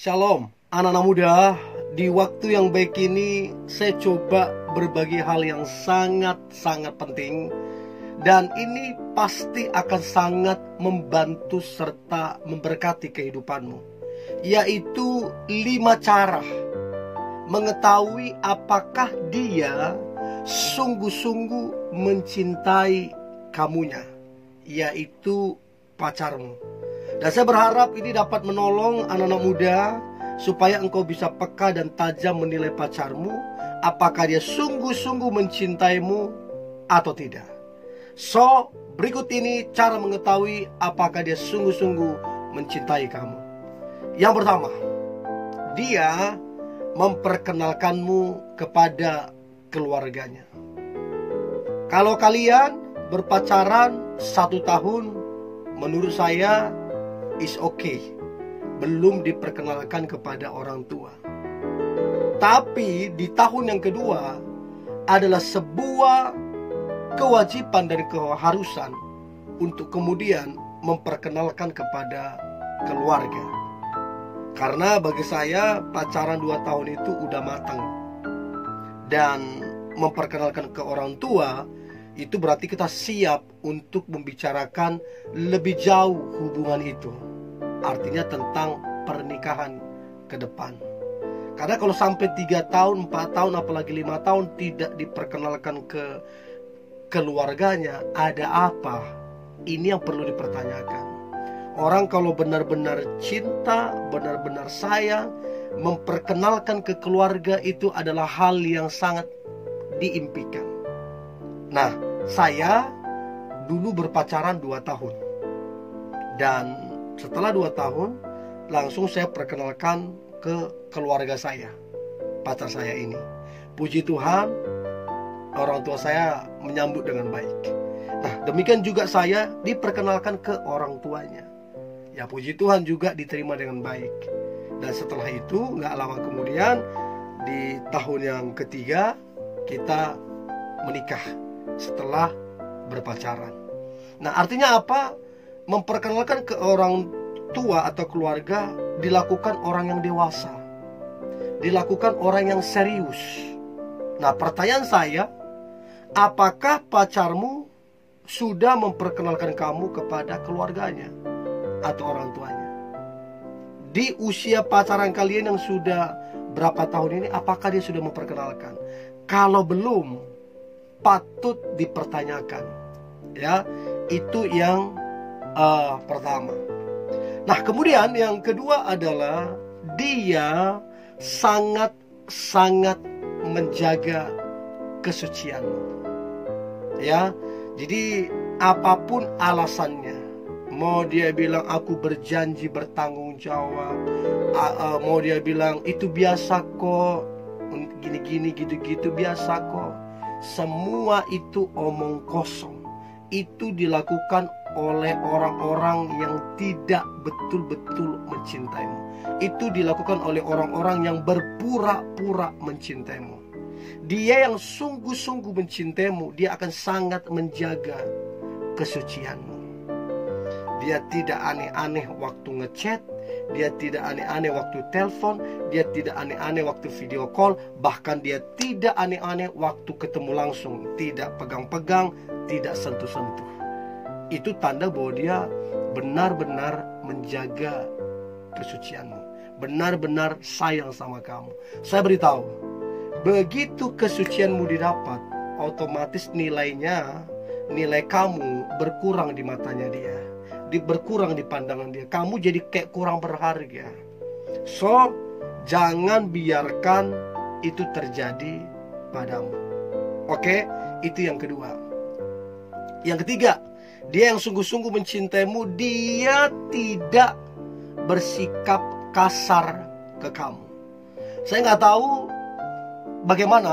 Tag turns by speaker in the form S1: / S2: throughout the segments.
S1: Shalom, anak-anak muda. Di waktu yang baik ini saya coba berbagi hal yang sangat-sangat penting. Dan ini pasti akan sangat membantu serta memberkati kehidupanmu. Yaitu 5 cara mengetahui apakah dia sungguh-sungguh mencintai kamunya, yaitu pacarmu. Dan saya berharap ini dapat menolong anak-anak muda supaya engkau bisa peka dan tajam menilai pacarmu, apakah dia sungguh-sungguh mencintaimu atau tidak. So, berikut ini cara mengetahui apakah dia sungguh-sungguh mencintai kamu. Yang pertama, dia memperkenalkanmu kepada keluarganya. Kalau kalian berpacaran 1 tahun, menurut saya is okay, belum diperkenalkan kepada orang tua. Tapi di tahun yang kedua adalah sebuah kewajiban dan keharusan untuk kemudian memperkenalkan kepada keluarga. Karena bagi saya pacaran 2 tahun itu udah matang. Dan memperkenalkan ke orang tua itu berarti kita siap untuk membicarakan lebih jauh hubungan itu. Artinya tentang pernikahan ke depan. Karena kalau sampai 3 tahun, 4 tahun, apalagi 5 tahun tidak diperkenalkan ke keluarganya, ada apa? Ini yang perlu dipertanyakan. Orang kalau benar-benar cinta, benar-benar sayang, memperkenalkan ke keluarga itu adalah hal yang sangat diimpikan. Nah, saya dulu berpacaran 2 tahun. Dan setelah 2 tahun, langsung saya perkenalkan ke keluarga saya, pacar saya ini. Puji Tuhan, orang tua saya menyambut dengan baik. Nah, demikian juga saya diperkenalkan ke orang tuanya. Ya, puji Tuhan juga diterima dengan baik. Dan setelah itu, gak lama kemudian, di tahun yang ketiga, kita menikah setelah berpacaran. Nah, artinya apa? Memperkenalkan ke orang tua atau keluarga dilakukan orang yang dewasa, dilakukan orang yang serius. Nah, pertanyaan saya, apakah pacarmu sudah memperkenalkan kamu kepada keluarganya atau orang tuanya? Di usia pacaran kalian yang sudah berapa tahun ini, apakah dia sudah memperkenalkan? Kalau belum, patut dipertanyakan. Ya, itu yang pertama. Nah, kemudian yang kedua adalah dia sangat-sangat menjaga kesucianmu. Ya, jadi apapun alasannya, mau dia bilang aku berjanji bertanggung jawab, mau dia bilang itu biasa kok, gini-gini gitu-gitu biasa kok. Semua itu omong kosong. Itu dilakukan oleh orang-orang yang tidak betul-betul mencintaimu. Itu dilakukan oleh orang-orang yang berpura-pura mencintaimu. Dia yang sungguh-sungguh mencintaimu, dia akan sangat menjaga kesucianmu. Dia tidak aneh-aneh waktu ngechat, dia tidak aneh-aneh waktu telepon, dia tidak aneh-aneh waktu video call, bahkan dia tidak aneh-aneh waktu ketemu langsung, tidak pegang-pegang, tidak sentuh-sentuh. Itu tanda bahwa dia benar-benar menjaga kesucianmu, benar-benar sayang sama kamu. Saya beritahu, begitu kesucianmu didapat, otomatis nilainya, nilai kamu berkurang di matanya dia, berkurang di pandangan dia. Kamu jadi kayak kurang berharga. So, jangan biarkan itu terjadi padamu. Oke, itu yang kedua. Yang ketiga, dia yang sungguh-sungguh mencintaimu, dia tidak bersikap kasar ke kamu. Saya nggak tahu bagaimana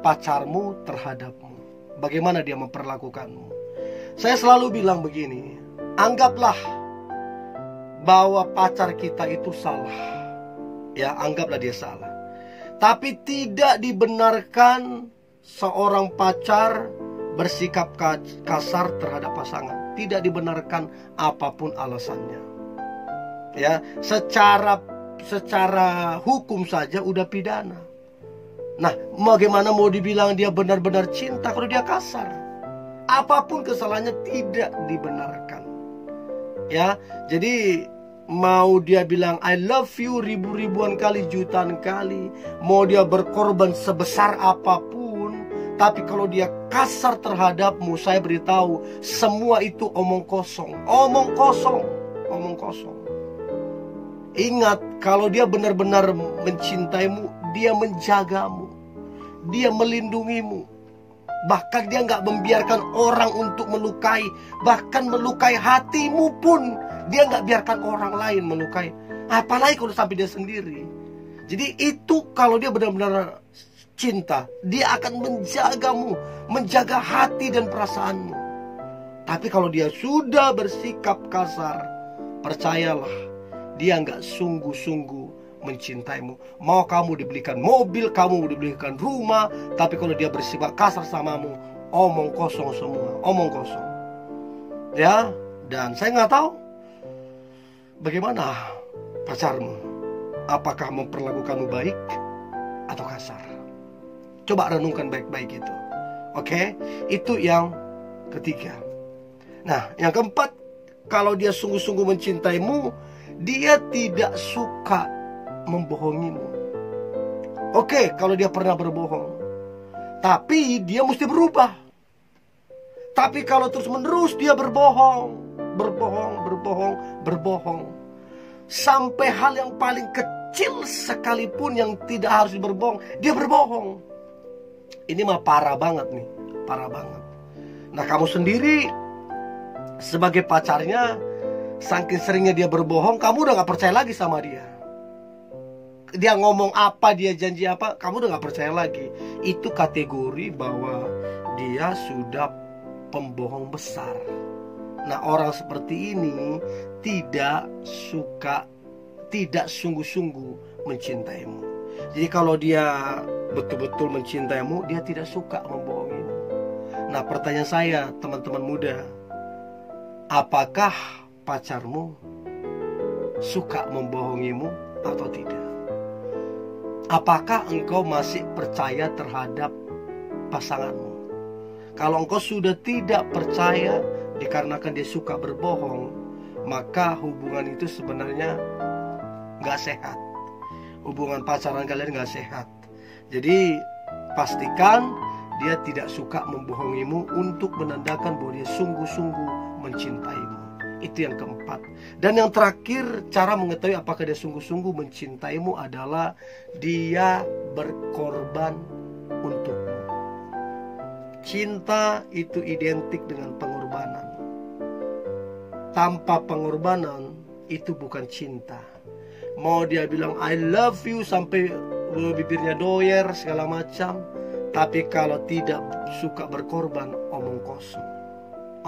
S1: pacarmu terhadapmu, bagaimana dia memperlakukanmu. Saya selalu bilang begini, anggaplah bahwa pacar kita itu salah. Ya, anggaplah dia salah. Tapi tidak dibenarkan seorang pacar bersikap kasar terhadap pasangan. Tidak dibenarkan apapun alasannya. Ya, secara secara hukum saja udah pidana. Nah, bagaimana mau dibilang dia benar-benar cinta kalau dia kasar? Apapun kesalahannya tidak dibenarkan. Ya, jadi mau dia bilang I love you ribu-ribuan kali, jutaan kali, mau dia berkorban sebesar apapun, tapi kalau dia kasar terhadapmu, saya beritahu, semua itu omong kosong. Omong kosong. Omong kosong. Ingat, kalau dia benar-benar mencintaimu, dia menjagamu, dia melindungimu. Bahkan dia nggak membiarkan orang untuk melukai. Bahkan melukai hatimu pun dia nggak biarkan orang lain melukai. Apalagi kalau sampai dia sendiri. Jadi itu kalau dia benar-benar cinta, dia akan menjagamu, menjaga hati dan perasaanmu. Tapi kalau dia sudah bersikap kasar, percayalah, dia nggak sungguh-sungguh mencintaimu. Mau kamu dibelikan mobil, kamu dibelikan rumah, tapi kalau dia bersifat kasar samamu, omong kosong semua, omong kosong. Ya, dan saya nggak tahu bagaimana pacarmu. Apakah memperlakukanmu baik atau kasar? Coba renungkan baik-baik itu. Oke, itu yang ketiga. Nah, yang keempat, kalau dia sungguh-sungguh mencintaimu, dia tidak suka membohongimu. Oke, kalau dia pernah berbohong, tapi dia mesti berubah. Tapi kalau terus-menerus dia berbohong, sampai hal yang paling kecil sekalipun yang tidak harus berbohong, dia berbohong. Ini mah parah banget nih, parah banget. Nah, kamu sendiri sebagai pacarnya, saking seringnya dia berbohong, kamu udah gak percaya lagi sama dia. Dia ngomong apa, dia janji apa, kamu udah gak percaya lagi. Itu kategori bahwa dia sudah pembohong besar. Nah, orang seperti ini tidak sungguh-sungguh mencintaimu. Jadi kalau dia betul-betul mencintaimu, dia tidak suka membohongimu. Nah, pertanyaan saya, teman-teman muda, apakah pacarmu suka membohongimu atau tidak? Apakah engkau masih percaya terhadap pasanganmu? Kalau engkau sudah tidak percaya dikarenakan dia suka berbohong, maka hubungan itu sebenarnya gak sehat. Hubungan pacaran kalian gak sehat. Jadi pastikan dia tidak suka membohongimu untuk menandakan bahwa dia sungguh-sungguh mencintaimu. Itu yang keempat. Dan yang terakhir, cara mengetahui apakah dia sungguh-sungguh mencintaimu adalah dia berkorban untukmu. Cinta itu identik dengan pengorbanan. Tanpa pengorbanan itu bukan cinta. Mau dia bilang I love you sampai bibirnya doyer segala macam, tapi kalau tidak suka berkorban, omong kosong.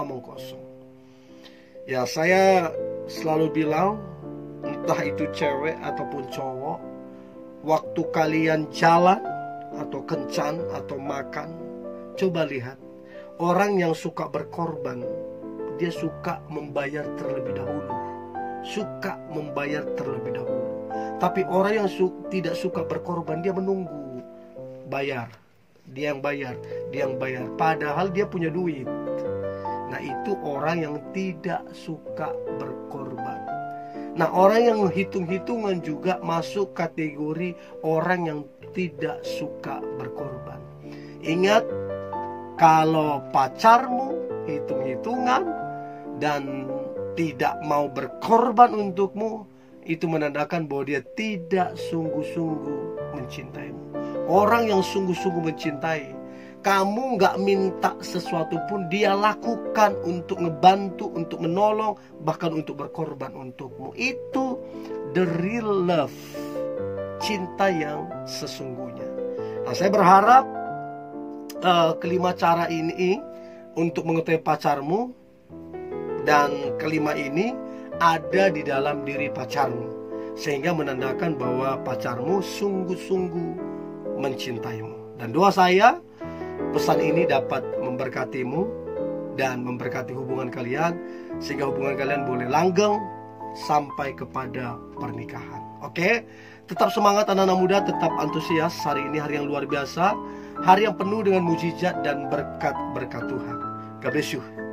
S1: Omong kosong. Ya, saya selalu bilang, entah itu cewek ataupun cowok, waktu kalian jalan atau kencan atau makan, coba lihat, orang yang suka berkorban, dia suka membayar terlebih dahulu. Suka membayar terlebih dahulu. Tapi orang yang tidak suka berkorban, dia menunggu bayar. Dia yang bayar, dia yang bayar. Padahal dia punya duit. Nah, itu orang yang tidak suka berkorban. Nah, orang yang hitung-hitungan juga masuk kategori orang yang tidak suka berkorban. Ingat, kalau pacarmu hitung-hitungan dan tidak mau berkorban untukmu, itu menandakan bahwa dia tidak sungguh-sungguh mencintaimu. Orang yang sungguh-sungguh mencintai, kamu gak minta sesuatu pun dia lakukan untuk ngebantu, untuk menolong, bahkan untuk berkorban untukmu. Itu the real love, cinta yang sesungguhnya. Nah, saya berharap kelima cara ini untuk mengetahui pacarmu, dan kelima ini ada di dalam diri pacarmu, sehingga menandakan bahwa pacarmu sungguh-sungguh mencintaimu. Dan doa saya, pesan ini dapat memberkatimu dan memberkati hubungan kalian, sehingga hubungan kalian boleh langgeng, sampai kepada pernikahan. Oke, tetap semangat anak-anak muda, tetap antusias. Hari ini hari yang luar biasa, hari yang penuh dengan mujizat dan berkat-berkat Tuhan. God bless you.